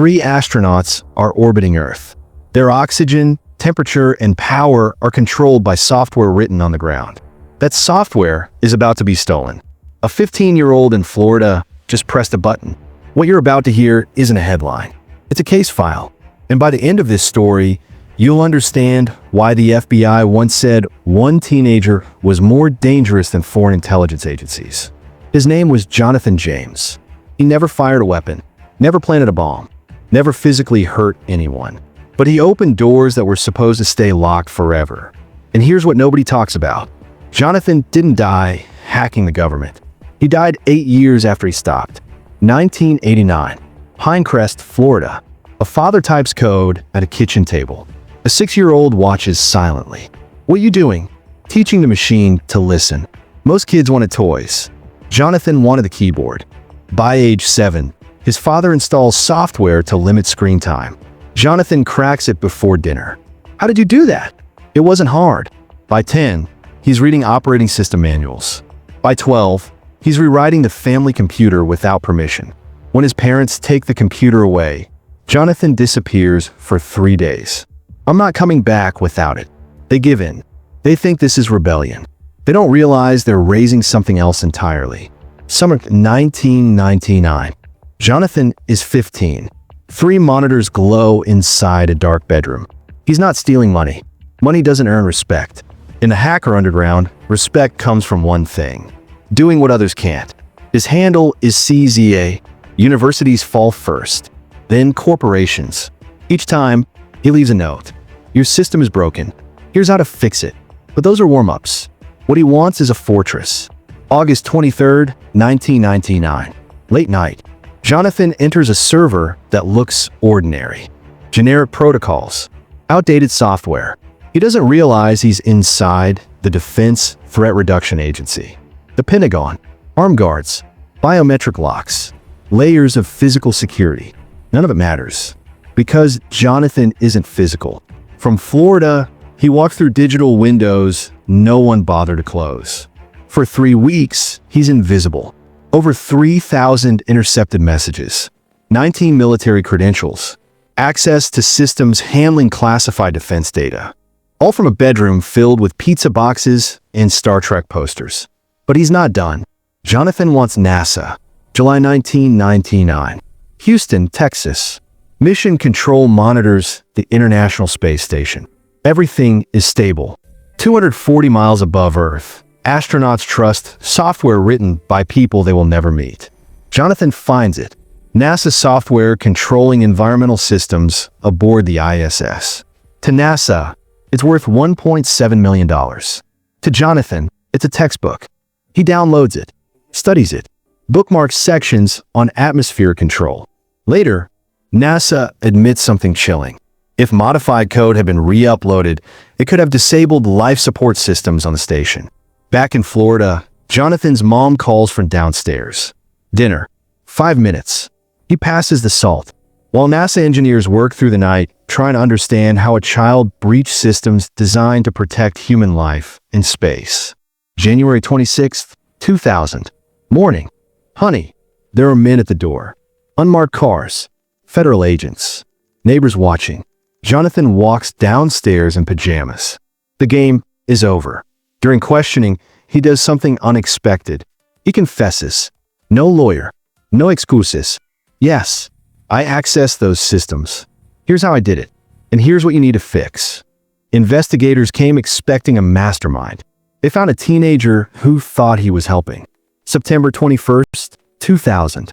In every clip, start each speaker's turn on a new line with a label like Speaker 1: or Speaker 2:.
Speaker 1: 3 astronauts are orbiting Earth. Their oxygen, temperature, and power are controlled by software written on the ground. That software is about to be stolen. A 15-year-old in Florida just pressed a button. What you're about to hear isn't a headline. It's a case file. And by the end of this story, you'll understand why the FBI once said one teenager was more dangerous than foreign intelligence agencies. His name was Jonathan James. He never fired a weapon, never planted a bomb, never physically hurt anyone. But he opened doors that were supposed to stay locked forever. And here's what nobody talks about. Jonathan didn't die hacking the government. He died 8 years after he stopped. 1989, Pinecrest, Florida. A father types code at a kitchen table. A 6-year-old watches silently. What are you doing? Teaching the machine to listen. Most kids wanted toys. Jonathan wanted the keyboard. By age 7, his father installs software to limit screen time. Jonathan cracks it before dinner. How did you do that? It wasn't hard. By 10, he's reading operating system manuals. By 12, he's rewriting the family computer without permission. When his parents take the computer away, Jonathan disappears for 3 days. I'm not coming back without it. They give in. They think this is rebellion. They don't realize they're raising something else entirely. Summer 1999. Jonathan is 15. 3 monitors glow inside a dark bedroom. He's not stealing money. Money doesn't earn respect. In the hacker underground, respect comes from one thing: doing what others can't. His handle is CZA. Universities fall first, then corporations. Each time, he leaves a note. Your system is broken. Here's how to fix it. But those are warm-ups. What he wants is a fortress. August 23rd, 1999. Late night. Jonathan enters a server that looks ordinary. Generic protocols. Outdated software. He doesn't realize he's inside the Defense Threat Reduction Agency. The Pentagon. Armed guards. Biometric locks. Layers of physical security. None of it matters. Because Jonathan isn't physical. From Florida, he walked through digital windows no one bothered to close. For 3 weeks, he's invisible. Over 3,000 intercepted messages. 19 military credentials. Access to systems handling classified defense data. All from a bedroom filled with pizza boxes and Star Trek posters. But he's not done. Jonathan wants NASA. July 1999. Houston, Texas. Mission Control monitors the International Space Station. Everything is stable. 240 miles above Earth. Astronauts trust software written by people they will never meet. Jonathan finds it. NASA software controlling environmental systems aboard the ISS. To NASA, it's worth $1.7 million. To Jonathan, it's a textbook. He downloads it, studies it, bookmarks sections on atmosphere control. Later, NASA admits something chilling. If modified code had been re-uploaded, it could have disabled life support systems on the station. Back in Florida, Jonathan's mom calls from downstairs. Dinner. 5 minutes. He passes the salt. While NASA engineers work through the night, trying to understand how a child breached systems designed to protect human life in space. January 26th, 2000. Morning. Honey, there are men at the door. Unmarked cars. Federal agents. Neighbors watching. Jonathan walks downstairs in pajamas. The game is over. During questioning, he does something unexpected. He confesses. No lawyer. No excuses. Yes, I accessed those systems. Here's how I did it. And here's what you need to fix. Investigators came expecting a mastermind. They found a teenager who thought he was helping. September 21st, 2000.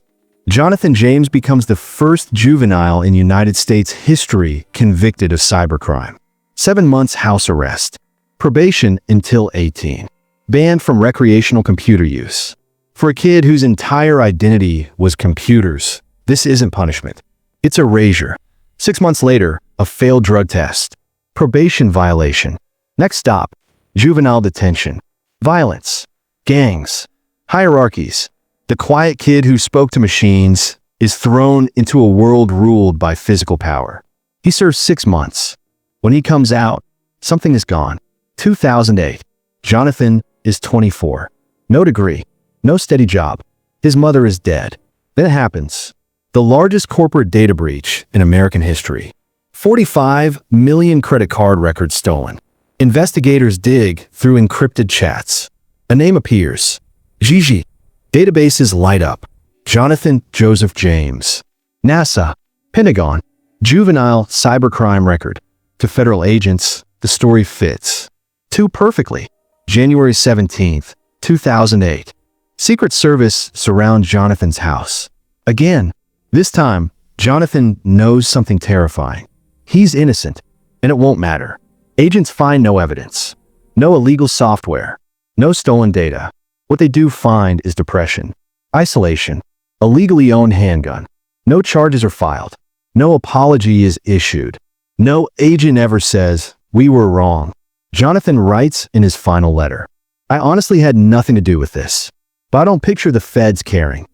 Speaker 1: Jonathan James becomes the first juvenile in United States history convicted of cybercrime. 7 months house arrest. Probation until 18. Banned from recreational computer use. For a kid whose entire identity was computers, this isn't punishment. It's erasure. 6 months later, a failed drug test. Probation violation. Next stop, juvenile detention. Violence. Gangs. Hierarchies. The quiet kid who spoke to machines is thrown into a world ruled by physical power. He serves 6 months. When he comes out, something is gone. 2008. Jonathan is 24. No degree. No steady job. His mother is dead. Then it happens. The the largest corporate data breach in American history. 45 million credit card records stolen. Investigators dig through encrypted chats. A name appears. Gigi. Databases light up. Jonathan Joseph James. NASA, Pentagon, juvenile cybercrime record. To federal agents, the story fits. Too perfectly. January 17th, 2008. Secret Service surrounds Jonathan's house. Again, this time, Jonathan knows something terrifying. He's innocent, and it won't matter. Agents find no evidence, no illegal software, no stolen data. What they do find is depression, isolation, a legally owned handgun. No charges are filed. No apology is issued. No agent ever says, "We were wrong." Jonathan writes in his final letter, "I honestly had nothing to do with this, but I don't picture the feds caring."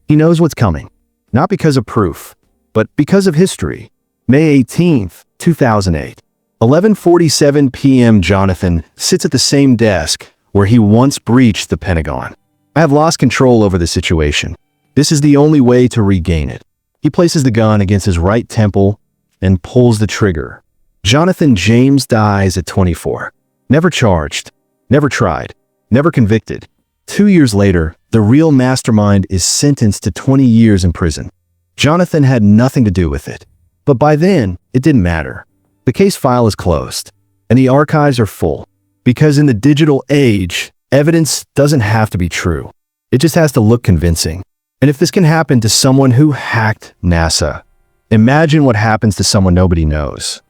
Speaker 1: He knows what's coming, not because of proof, but because of history. May 18th, 2008. 11:47 p.m. Jonathan sits at the same desk where he once breached the Pentagon. "I have lost control over the situation. This is the only way to regain it." He places the gun against his right temple and pulls the trigger. Jonathan James dies at 24. Never charged, never tried, never convicted. 2 years later, the real mastermind is sentenced to 20 years in prison. Jonathan had nothing to do with it. But by then, it didn't matter. The case file is closed, and the archives are full. Because in the digital age, evidence doesn't have to be true. It just has to look convincing. And if this can happen to someone who hacked NASA, imagine what happens to someone nobody knows.